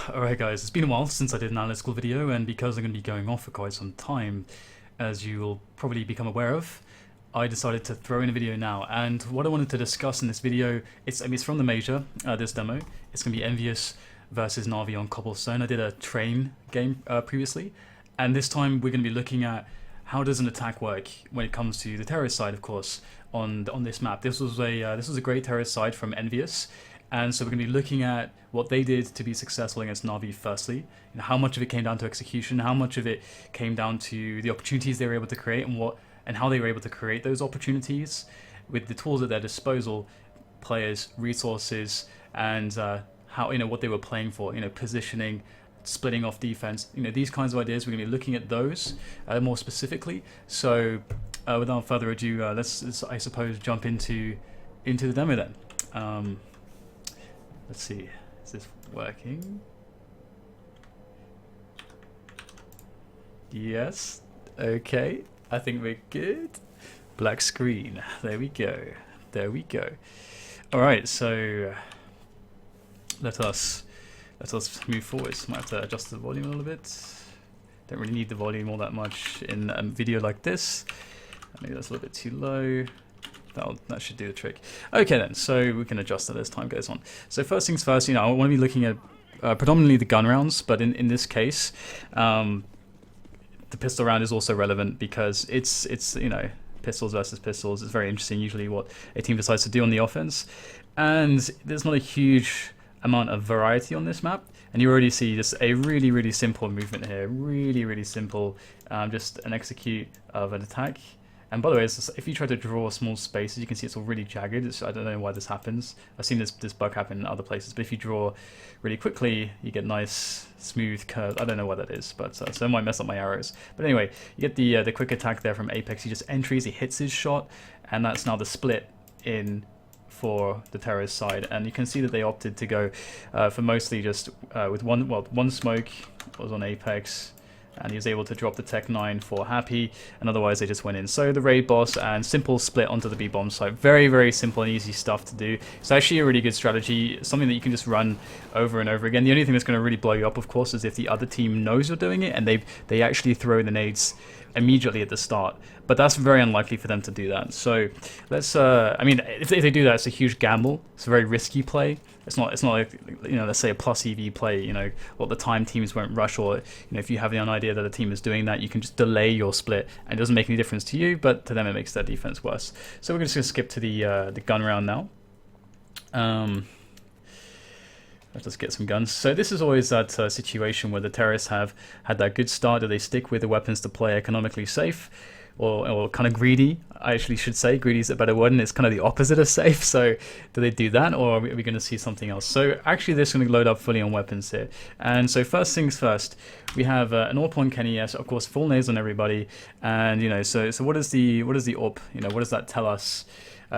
Alright guys, it's been a while since I did an analytical video, and because I'm going to be going off for quite some time, as you will probably become aware of, I decided to throw in a video now. And what I wanted to discuss in this video, it's from the major, this demo. It's going to be EnvyUs versus Navi on cobblestone. I did a train game previously, and this time we're going to be looking at how does an attack work when it comes to the terrorist side, of course, on this map. This was a great terrorist side from EnvyUs. And so we're going to be looking at what they did to be successful against Navi firstly, and how much of it came down to execution, how much of it came down to the opportunities they were able to create, and how they were able to create those opportunities with the tools at their disposal, players, resources, and how, what they were playing for, positioning, splitting off defense, these kinds of ideas. We're going to be looking at those more specifically. So without further ado, let's I suppose jump into the demo then. Let's see, is this working? Yes, okay, I think we're good. Black screen, there we go. Alright, so let us move forwards. Might have to adjust the volume a little bit. Don't really need the volume all that much in a video like this. Maybe that's a little bit too low. That should do the trick. Okay then, so we can adjust that as time goes on. So first things first, I want to be looking at predominantly the gun rounds, but in this case, the pistol round is also relevant because it's pistols versus pistols. It's very interesting usually what a team decides to do on the offense, and there's not a huge amount of variety on this map. And you already see just a really simple movement here, really simple, just an execute of an attack. And by the way, if you try to draw small spaces, you can see it's all really jagged. I don't know why this happens. I've seen this bug happen in other places, but if you draw really quickly, you get nice, smooth curves. I don't know why that is, but so it might mess up my arrows. But anyway, you get the quick attack there from Apex. He just entries, he hits his shot, and that's now the split in for the terrorist side. And you can see that they opted to go for mostly just with one smoke was on Apex, and he was able to drop the Tech 9 for Happy, and otherwise they just went in. So the raid boss and simple split onto the B-bomb site. Very simple and easy stuff to do. It's actually a really good strategy, something that you can just run over and over again. The only thing that's going to really blow you up, of course, is if the other team knows you're doing it and they actually throw the nades immediately at the start. But that's very unlikely for them to do that. So let's, I mean, if they do that, it's a huge gamble. It's a very risky play. It's not like, let's say a plus EV play, a lot of the time teams won't rush, or, if you have the idea that a team is doing that, you can just delay your split, and it doesn't make any difference to you, but to them it makes their defense worse. So we're just going to skip to the gun round now. Let's just get some guns. So this is always that situation where the terrorists have had that good start. Do they stick with the weapons to play economically safe, or kind of greedy? I actually should say greedy is a better word, and it's kind of the opposite of safe. So do they do that, or are we going to see something else? So actually this is going to load up fully on weapons here. And so first things first, we have an AWP on Kenny, yes, of course, full nades on everybody. And so what is the AWP? What does that tell us,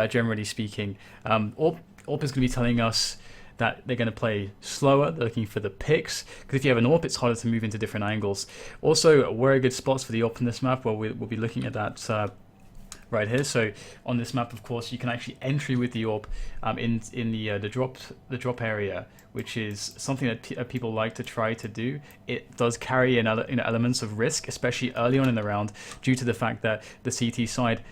generally speaking? AWP is going to be telling us that they're going to play slower. They're looking for the picks, because if you have an AWP, it's harder to move into different angles. Also, very good spots for the AWP in this map. Well, we'll be looking at that right here. So on this map, of course, you can actually entry with the AWP in the drop area, which is something that people like to try to do. It does carry in elements of risk, especially early on in the round, due to the fact that the CT side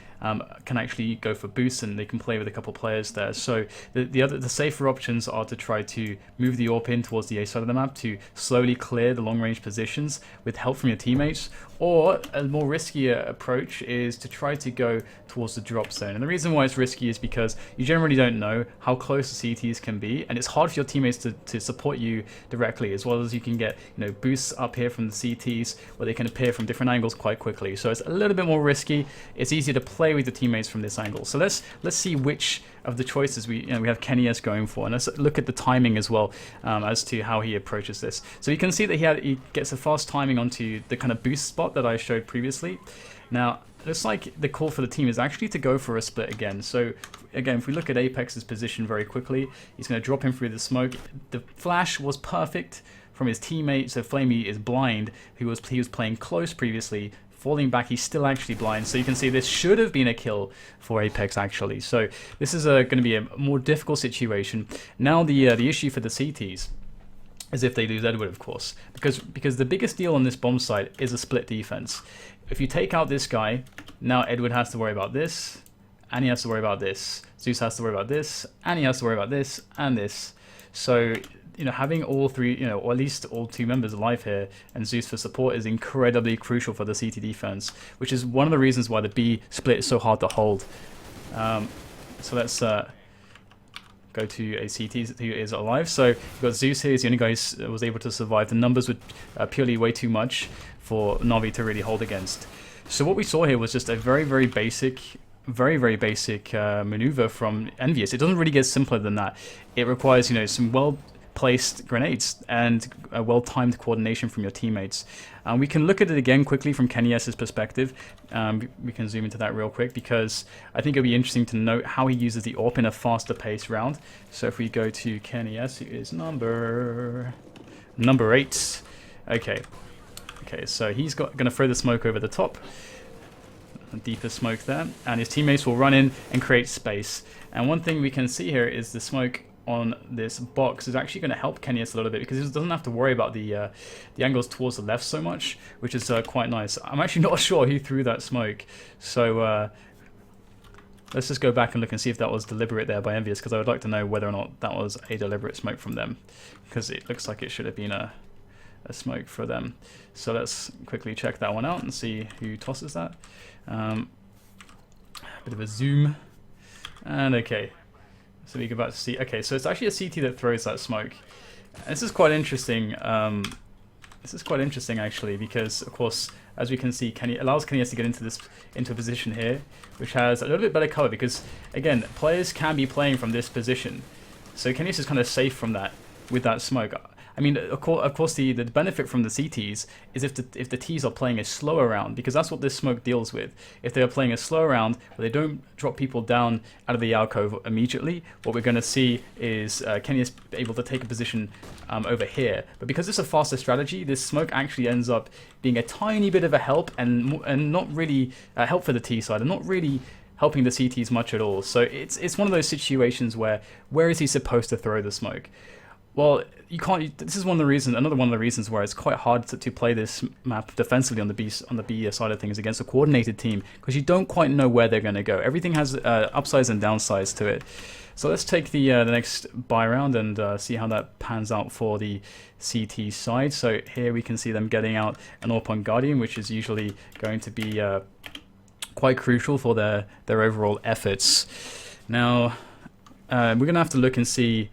can actually go for boosts, and they can play with a couple players there. So the safer options are to try to move the AWP in towards the A side of the map to slowly clear the long range positions with help from your teammates, or a more riskier approach is to try to go towards the drop zone. And the reason why it's risky is because you generally don't know how close the CTs can be, and it's hard for your teammates to support you directly, as well as you can get boosts up here from the CTs where they can appear from different angles quite quickly. So it's a little bit more risky. It's easier to play with the teammates from this angle. So let's see which of the choices we have Kenny S going for, and let's look at the timing as well, as to how he approaches this. So you can see that he gets a fast timing onto the kind of boost spot that I showed previously. Now looks like the call for the team is actually to go for a split again. So again, if we look at Apex's position very quickly, he's going to drop him through the smoke. The flash was perfect from his teammate, so Flamey is blind, he was playing close previously. Falling back, he's still actually blind. So you can see this should have been a kill for Apex actually. So this is going to be a more difficult situation. Now the issue for the CTs as if they lose Edward, of course, because the biggest deal on this bomb site is a split defense. If you take out this guy, now Edward has to worry about this, and he has to worry about this. Zeus has to worry about this, and he has to worry about this and this. So, you know, having all three, you know, or at least all two members alive here, and Zeus for support is incredibly crucial for the CT defense, which is one of the reasons why the B split is so hard to hold. So let's go to a CT who is alive. So you've got Zeus here. He's the only guy who was able to survive. The numbers were purely way too much for Navi to really hold against. So what we saw here was just a very, very basic maneuver from EnvyUs. It doesn't really get simpler than that. It requires, you know, some well-placed grenades and a well-timed coordination from your teammates. We can look at it again quickly from KennyS's perspective. We can zoom into that real quick because I think it'll be interesting to note how he uses the AWP in a faster paced round. So if we go to KennyS, who is number 8. Okay, so he's going to throw the smoke over the top. Deeper smoke there, and his teammates will run in and create space. And one thing we can see here is the smoke on this box is actually going to help KennyS a little bit because he doesn't have to worry about the angles towards the left so much, which is quite nice. I'm actually not sure who threw that smoke, so let's just go back and look and see if that was deliberate there by EnvyUs, because I would like to know whether or not that was a deliberate smoke from them, because it looks like it should have been a smoke for them. So let's quickly check that one out and see who tosses that. Bit of a zoom, and okay, so we go back to see. Okay, so it's actually a CT that throws that smoke. And this is quite interesting. This is quite interesting actually, because of course, as we can see, allows KennyS to get into a position here, which has a little bit better cover, because again, players can be playing from this position, so KennyS is kind of safe from that with that smoke. I mean, of course, the benefit from the CTs is if the Ts are playing a slower round, because that's what this smoke deals with. If they are playing a slow round where they don't drop people down out of the alcove immediately, what we're going to see is KennyS able to take a position over here. But because it's a faster strategy, this smoke actually ends up being a tiny bit of a help, and not really a help for the T side, and not really helping the CTs much at all. So it's one of those situations where is he supposed to throw the smoke? Well, you can't. This is another one of the reasons where it's quite hard to play this map defensively on the B side of things against a coordinated team, because you don't quite know where they're going to go. Everything has upsides and downsides to it. So let's take the next buy round and see how that pans out for the CT side. So here we can see them getting out an AWP on Guardian, which is usually going to be quite crucial for their overall efforts. Now we're going to have to look and see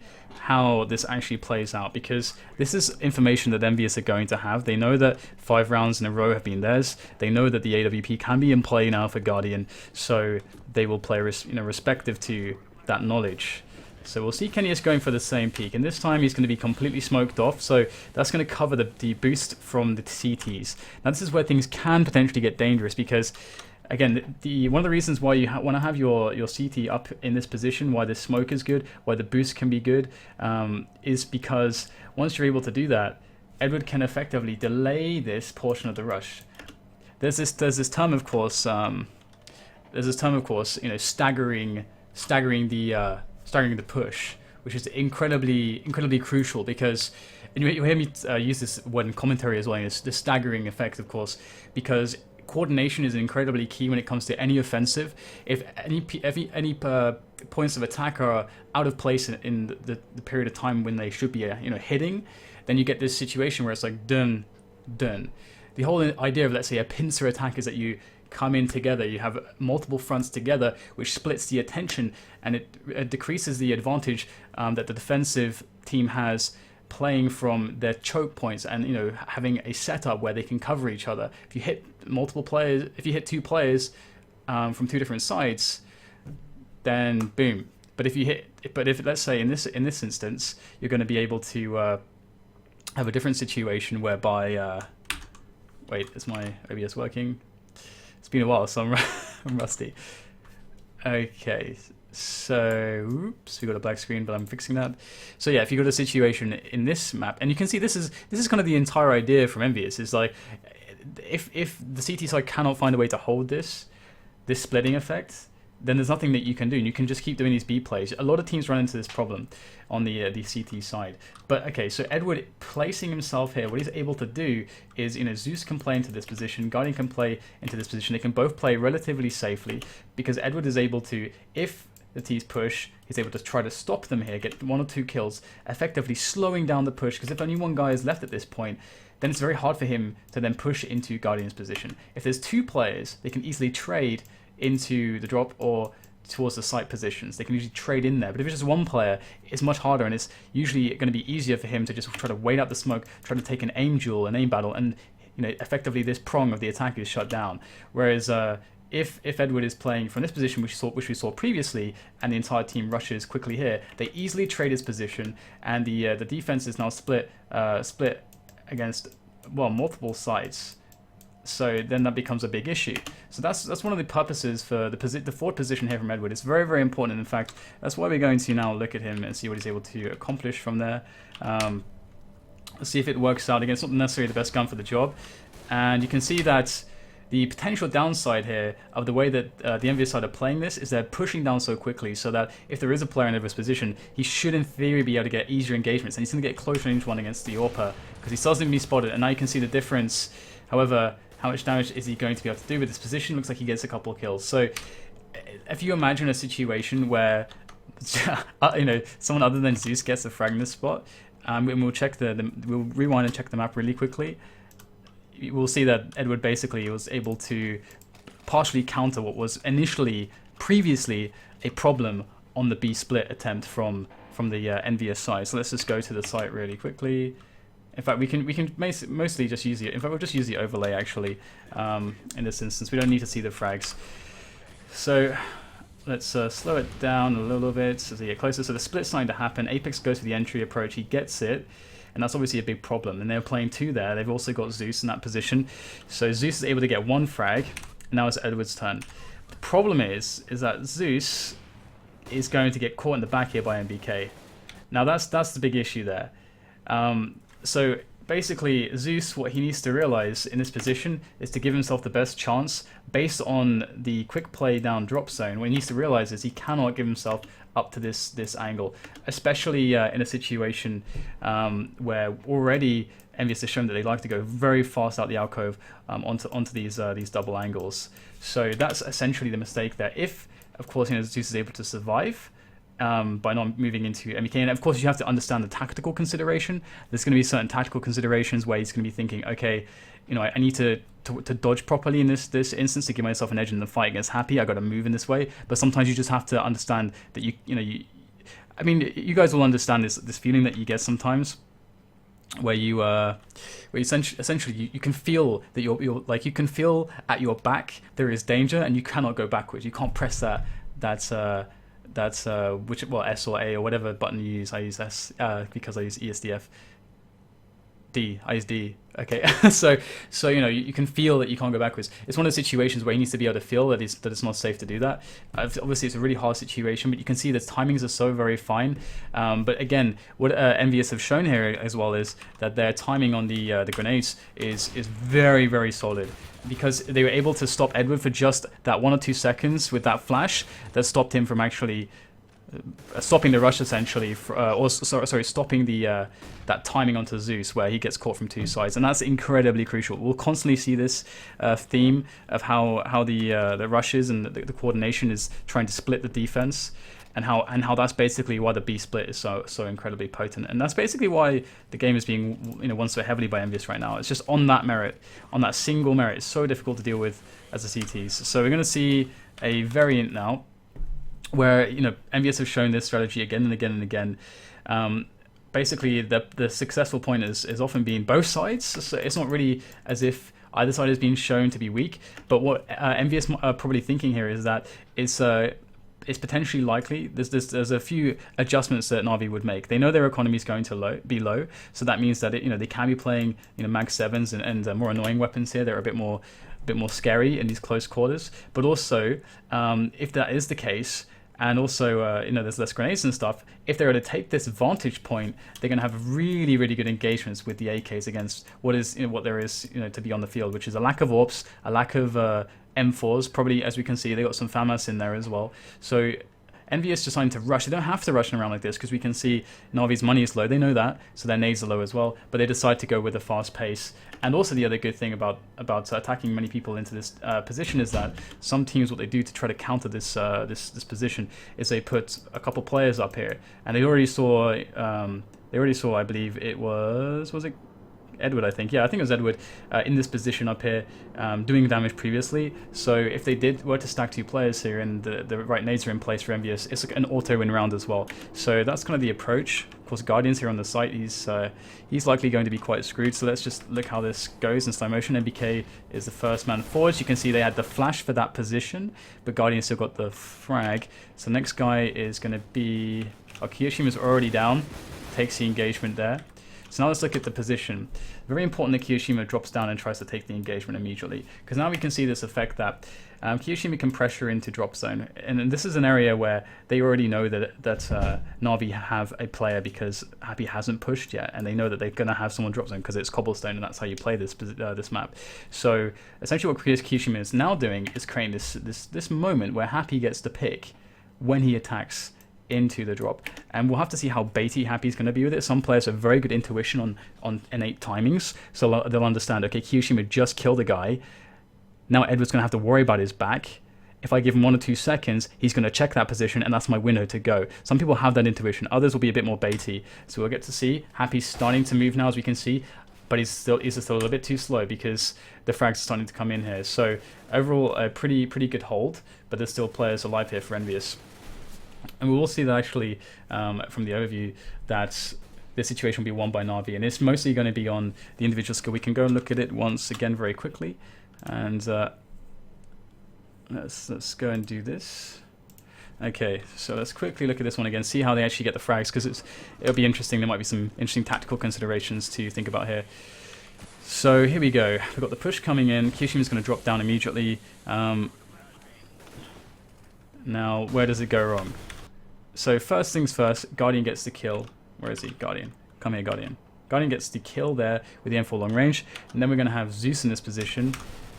how this actually plays out, because this is information that EnvyUs are going to have. They know that 5 rounds in a row have been theirs. They know that the AWP can be in play now for Guardian, so they will play respective to that knowledge. So we'll see KennyS going for the same peak, and this time he's going to be completely smoked off, so that's going to cover the boost from the CTs. Now this is where things can potentially get dangerous, because again, one of the reasons why you want to have your CT up in this position, why the smoke is good, why the boost can be good, is because once you're able to do that, Edward can effectively delay this portion of the rush. There's this term, of course, you know, staggering the push, which is incredibly crucial, because, and you hear me use this word in commentary as well. It's the staggering effect, of course, because coordination is incredibly key when it comes to any offensive. If any points of attack are out of place in the period of time when they should be hitting, then you get this situation where it's like dun. The whole idea of, let's say, a pincer attack is that you come in together, you have multiple fronts together, which splits the attention, and it decreases the advantage that the defensive team has playing from their choke points, and having a setup where they can cover each other. If you hit if you hit 2 players from 2 different sides, then boom. But if let's say in this instance, you're going to be able to have a different situation whereby wait, is my OBS working? It's been a while, so I'm rusty. Okay. So, oops, we got a black screen, but I'm fixing that. So yeah, if you got a situation in this map, and you can see this is kind of the entire idea from EnvyUs, is like, if the CT side cannot find a way to hold this splitting effect, then there's nothing that you can do. And you can just keep doing these B plays. A lot of teams run into this problem on the CT side. But okay, so Edward placing himself here, what he's able to do is, Zeus can play into this position, Guardian can play into this position. They can both play relatively safely because Edward is able to, if the T's push, he's able to try to stop them here, get 1 or 2 kills, effectively slowing down the push, because if only one guy is left at this point, then it's very hard for him to then push into Guardian's position. If there's 2 players, they can easily trade into the drop or towards the site positions. They can usually trade in there. But if it's just one player, it's much harder, and it's usually going to be easier for him to just try to wait out the smoke, try to take an aim duel, an aim battle, and effectively this prong of the attack is shut down. Whereas if Edward is playing from this position, which we saw previously, and the entire team rushes quickly here, they easily trade his position, and the defense is now split against, well, multiple sides. So then that becomes a big issue. So that's one of the purposes for the forward position here from Edward. It's very, very important. In fact, that's why we're going to now look at him and see what he's able to accomplish from there. Let's see if it works out. Again, it's not necessarily the best gun for the job. And you can see that the potential downside here of the way that the EnvyUs side are playing this is they're pushing down so quickly, so that if there is a player in Edward's position, he should in theory be able to get easier engagements, and he's going to get close range one against the AWPer because he still hasn't been spotted, and now you can see the difference. However, how much damage is he going to be able to do with this position? Looks like he gets a couple of kills. So if you imagine a situation where someone other than Zeus gets a frag in this spot, and we'll check we'll rewind and check the map really quickly. We'll see that Edward basically was able to partially counter what was previously a problem on the B split attempt from the EnvyUs side. So let's just go to the site really quickly. In fact, we can mostly just use we'll just use the overlay actually. In this instance, we don't need to see the frags. So let's slow it down a little bit as they get closer. So the split's starting to happen. Apex goes for the entry approach. He gets it. And that's obviously a big problem. And they're playing 2 there. They've also got Zeus in that position. So Zeus is able to get 1 frag. And now it's Edward's turn. The problem is that Zeus is going to get caught in the back here by MBK. Now that's the big issue there. So basically Zeus, what he needs to realize in this position is to give himself the best chance based on the quick play down drop zone. What he needs to realize is he cannot give himself up to this angle, especially in a situation where already EnvyUs has shown that they like to go very fast out the alcove onto these double angles. So that's essentially the mistake there. If, of course, Zeus is able to survive by not moving into MBK, and of course you have to understand the tactical consideration. There's going to be certain tactical considerations where he's going to be thinking, okay, I need to dodge properly in this instance to give myself an edge in the fight against Happy. I got to move in this way. But sometimes you just have to understand that I mean, you guys will understand this feeling that you get sometimes, where essentially you can feel that you can feel at your back there is danger and you cannot go backwards. You can't press S or A or whatever button you use. I use S because I use ESDF. I use D. Okay, so you can feel that you can't go backwards. It's one of those situations where he needs to be able to feel that it's not safe to do that. Obviously, it's a really hard situation, but you can see the timings are so very fine. But again, what EnvyUs have shown here as well is that their timing on the grenades is very, very solid, because they were able to stop Edward for just that 1 or 2 seconds with that flash that stopped him from actually stopping the rush essentially, stopping the that timing onto Zeus where he gets caught from 2 sides, and that's incredibly crucial. We'll constantly see this theme of how the rushes and the coordination is trying to split the defense, and how that's basically why the B split is so incredibly potent, and that's basically why the game is being won so heavily by EnvyUs right now. It's just on that merit, on that single merit. It's so difficult to deal with as the CTs. So we're going to see a variant now, where EnvyUs have shown this strategy again and again and again. Basically, the successful point is often being both sides. So it's not really as if either side is being shown to be weak. But what EnvyUs are probably thinking here is that it's potentially likely. There's a few adjustments that Navi would make. They know their economy is going to be low, so that means that they can be playing Mag 7s and more annoying weapons here. They're a bit more scary in these close quarters. But also, if that is the case, and also you know, there's less grenades and stuff. If they were to take this vantage point, they're going to have really, really good engagements with the AKs against what is, you know, what there is, you know, to be on the field, which is a lack of AWPs, a lack of M4s. Probably, as we can see, they got some FAMAS in there as well. So EnvyUs deciding to rush. They don't have to rush around like this because we can see Navi's money is low. They know that, so their nades are low as well. But they decide to go with a fast pace. And also the other good thing about attacking many people into this position is that some teams, what they do to try to counter this this position is they put a couple players up here, and they already saw I believe it was it Edward, I think. Yeah, I think it was Edward in this position up here doing damage previously. So if they were to stack 2 players here and the right nades are in place for EnvyUs, it's like an auto win round as well. So that's kind of the approach. Of course, Guardian's here on the site. He's likely going to be quite screwed. So let's just look how this goes in slow motion. MBK is the first man forwards. You can see they had the flash for that position, but Guardian still got the frag. So next guy is going to be... Oh, Kiyoshima's already down. Takes the engagement there. So now let's look at the position. Very important that Kiyoshima drops down and tries to take the engagement immediately, because now we can see this effect that Kiyoshima can pressure into drop zone, and this is an area where they already know that Navi have a player because Happy hasn't pushed yet, and they know that they're going to have someone drop zone because it's cobblestone, and that's how you play this map. So essentially, what Kiyoshima is now doing is creating this moment where Happy gets to pick when he attacks into the drop, and we'll have to see how baity Happy's going to be with it. Some players have very good intuition on innate timings, so they'll understand, okay, Kiyoshima just killed a guy, now Edward's going to have to worry about his back. If I give him 1 or 2 seconds, he's going to check that position, and that's my window to go. Some people have that intuition, others will be a bit more baity, so we'll get to see. Happy's starting to move now, as we can see, but he's still a little bit too slow because the frags are starting to come in here. So overall, a pretty good hold, but there's still players alive here for EnvyUs. And we will see that actually from the overview that this situation will be won by Navi, and it's mostly going to be on the individual skill. We can go and look at it once again very quickly, and let's go and do this. Okay, so let's quickly look at this one again, see how they actually get the frags, because it'll be interesting. There might be some interesting tactical considerations to think about here. So here we go. We've got the push coming in. Kiyoshima's going to drop down immediately. Now, where does it go wrong? So first things first, Guardian gets the kill. Where is he? Guardian. Come here, Guardian. Guardian gets the kill there with the M4 long range. And then we're going to have Zeus in this position.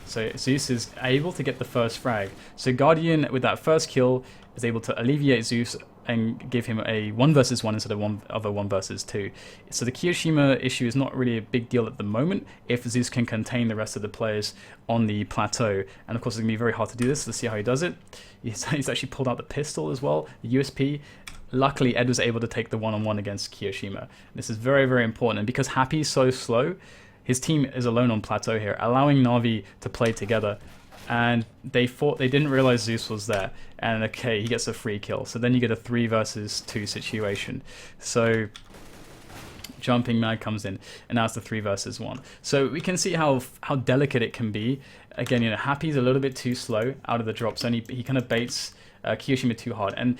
So Zeus is able to get the first frag. So Guardian, with that first kill, is able to alleviate Zeus and give him a 1 versus 1 instead of a 1 versus 2. So the Kiyoshima issue is not really a big deal at the moment if Zeus can contain the rest of the players on the plateau. And of course it's going to be very hard to do this. Let's see how he does it. He's actually pulled out the pistol as well, the USP. Luckily, Ed was able to take the one-on-one against Kiyoshima. This is very, very important. And because Happy's so slow, his team is alone on plateau here, allowing Navi to play together. And they didn't realize Zeus was there, and okay, he gets a free kill. So then you get a 3 versus 2 situation. So Jumping Mag comes in, and now it's the 3 versus 1. So we can see how delicate it can be. Again, you know, Happy's a little bit too slow out of the drop zone. He kind of baits Kiyoshima too hard. And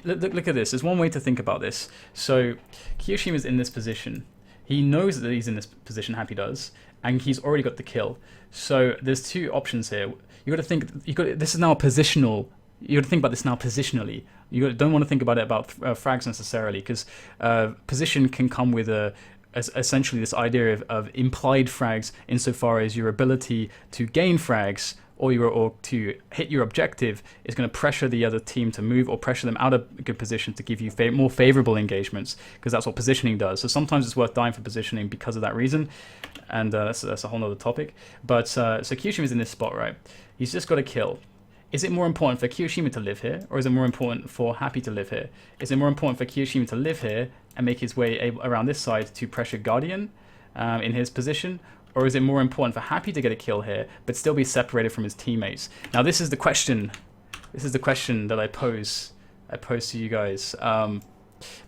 look at this. There's one way to think about this. So Kiyoshima's in this position. He knows that he's in this position, Happy does, and he's already got the kill. So there's 2 options here. You got to think. This is now positional. You got to think about this now positionally. You don't want to think about it about frags necessarily, because position can come with essentially this idea of implied frags insofar as your ability to gain frags or to hit your objective is going to pressure the other team to move or pressure them out of a good position to give you more favorable engagements, because that's what positioning does. So sometimes it's worth dying for positioning because of that reason, and that's a whole nother topic. But so Kiyoshima is in this spot, right? He's just got a kill. Is it more important for Kiyoshima to live here, or is it more important for Happy to live here? Is it more important for Kiyoshima to live here and make his way around this side to pressure Guardian in his position? Or is it more important for Happy to get a kill here, but still be separated from his teammates? Now, this is the question. This is the question that I pose to you guys.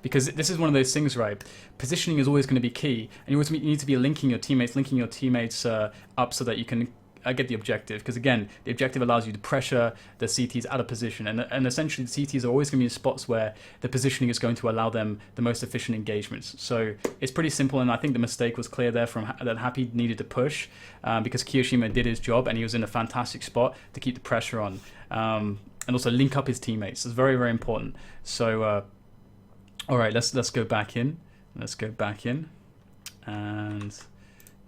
Because this is one of those things, right? Positioning is always going to be key. And you always need to be linking your teammates up so that you can get the objective. Because again, the objective allows you to pressure the CTs out of position. And essentially, the CTs are always going to be in spots where the positioning is going to allow them the most efficient engagements. So it's pretty simple, and I think the mistake was clear there that Happy needed to push because Kiyoshima did his job, and he was in a fantastic spot to keep the pressure on. and also link up his teammates. It's very, very important. So, all right, let's go back in. Let's go back in, and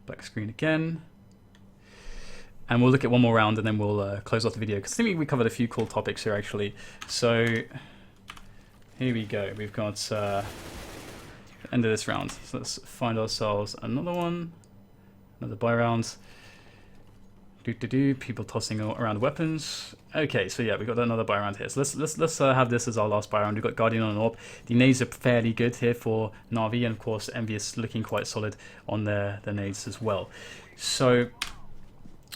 back screen again. And we'll look at one more round, and then we'll close off the video, because I think we covered a few cool topics here, actually. So here we go. We've got the end of this round. So let's find ourselves another one, another buy round. People tossing around weapons. Okay, so yeah, we got another buy round here. So let's have this as our last buy round. We've got Guardian on Orb. The nades are fairly good here for Navi, and of course EnvyUs looking quite solid on their nades as well. So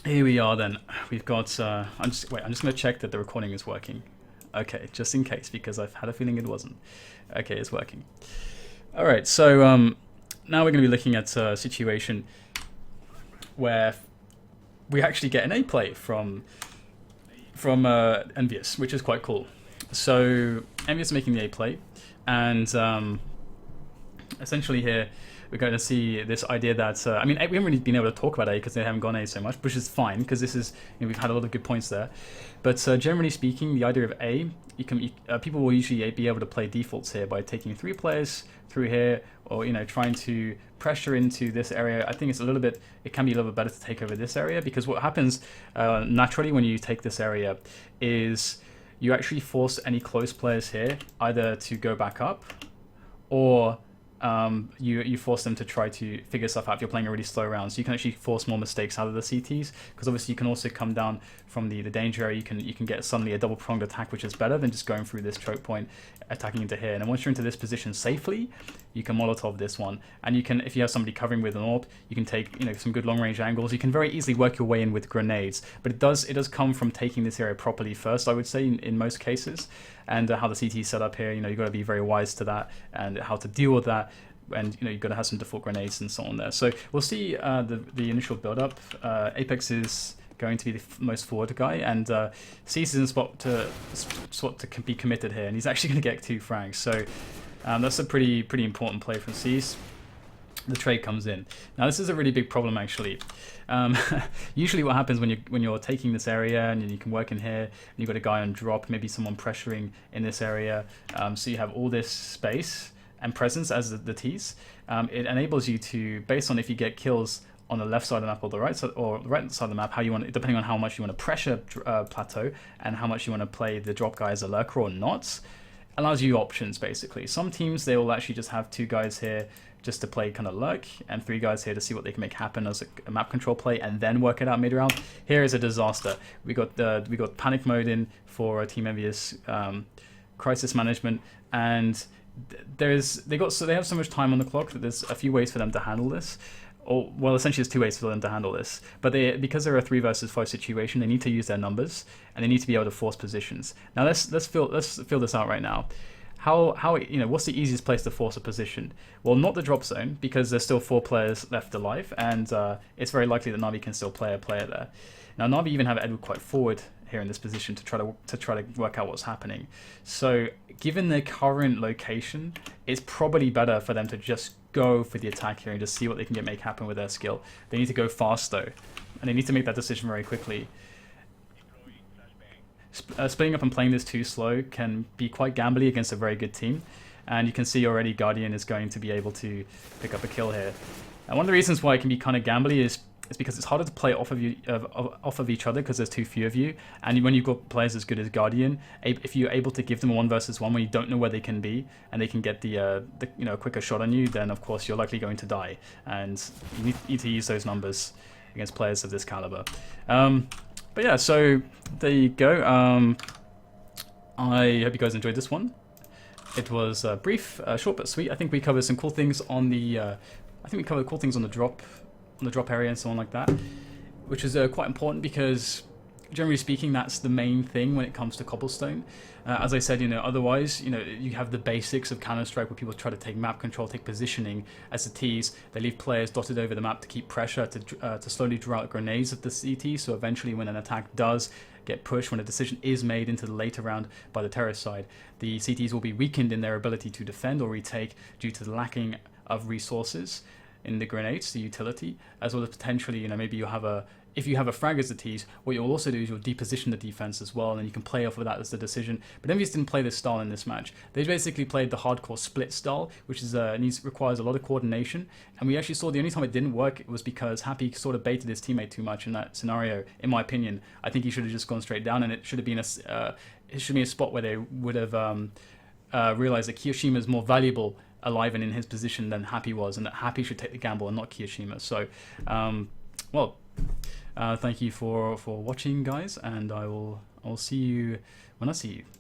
here we are then. We've got. I'm just going to check that the recording is working. Okay, just in case, because I've had a feeling it wasn't. Okay, it's working. All right, so now we're going to be looking at a situation where we actually get an A play from EnvyUs, which is quite cool. So EnvyUs making the A play, and essentially here we're going to see this idea that I mean, we haven't really been able to talk about A because they haven't gone A so much, which is fine, because this is, you know, we've had a lot of good points there. But generally speaking, the idea of A, people will usually be able to play defaults here by taking 3 players through here, or, you know, trying to pressure into this area. I think it's it can be a little bit better to take over this area, because what happens naturally when you take this area is you actually force any close players here either to go back up, or you force them to try to figure stuff out if you're playing a really slow round. So you can actually force more mistakes out of the CTs, because obviously you can also come down from the danger area. You can get suddenly a double-pronged attack, which is better than just going through this choke point, attacking into here. And then once you're into this position safely, you can Molotov this one. And you can, if you have somebody covering with an AWP, you can take, you know, some good long-range angles. You can very easily work your way in with grenades. But it does come from taking this area properly first, I would say, in most cases. And how the CT is set up here, you know, you've got to be very wise to that, and how to deal with that. And, you know, you've got to have some default grenades and so on there. So we'll see the initial build-up. Apex is going to be the most forward guy, and Cease is in spot to be committed here, and he's actually going to get 2 frags. So that's a pretty important play from Cease. The trade comes in. Now this is a really big problem, actually. Usually what happens when you're taking this area, and you can work in here, and you've got a guy on drop, maybe someone pressuring in this area, so you have all this space and presence as the T's. It enables you to, based on if you get kills on the left side of the map or the right side of the map, how you want, depending on how much you want to pressure plateau and how much you want to play the drop guy as a lurker or not, allows you options basically. Some teams, they will actually just have 2 guys here just to play kind of lurk, and 3 guys here to see what they can make happen as a map control play, and then work it out mid round. Here is a disaster. We got panic mode in for Team EnvyUs, crisis management, and they have so much time on the clock that there's a few ways for them to handle this. Or, well, essentially there's 2 ways for them to handle this, but because they're a 3 versus 5 situation, they need to use their numbers, and they need to be able to force positions. Now let's fill this out right now. How you know, what's the easiest place to force a position? Well, not the drop zone, because there's still 4 players left alive, and it's very likely that Navi can still play a player there. Now Navi even have Edward quite forward here in this position to try to work out what's happening. So given their current location, it's probably better for them to just go for the attack here and just see what they can make happen with their skill. They need to go fast though, and they need to make that decision very quickly. Splitting up and playing this too slow can be quite gambly against a very good team, and you can see already Guardian is going to be able to pick up a kill here. And one of the reasons why it can be kind of gambly is because it's harder to play off of each other because there's too few of you, and when you've got players as good as Guardian, if you're able to give them a 1 versus 1 when you don't know where they can be, and they can get the you know, quicker shot on you, then of course you're likely going to die, and you need to use those numbers against players of this caliber. But yeah, so there you go. I hope you guys enjoyed this one. It was brief, short but sweet. I think we covered some cool things on the. I think we covered cool things on the drop area and so on like that, which is quite important, because generally speaking, that's the main thing when it comes to cobblestone. As I said, you know, otherwise, you know, you have the basics of Counter-Strike where people try to take map control, take positioning as the T's. They leave players dotted over the map to keep pressure, to slowly draw out grenades at the CT. So eventually, when an attack does get pushed, when a decision is made into the later round by the terrorist side, the CTs will be weakened in their ability to defend or retake due to the lacking of resources. in the grenades, the utility, as well as potentially, maybe you have if you have a frag as the tease, what you'll also do is you'll deposition the defense as well, and then you can play off of that as the decision. But EnvyUs didn't play this style in this match. They basically played the hardcore split style, which is requires a lot of coordination. And we actually saw the only time it didn't work was because Happy sort of baited his teammate too much in that scenario. In my opinion, I think he should have just gone straight down, and it should have been a spot where they would have realized that Kiyoshima is more valuable alive and in his position than Happy was, and that Happy should take the gamble and not Kiyoshima. So, thank you for watching, guys, and I'll see you when I see you.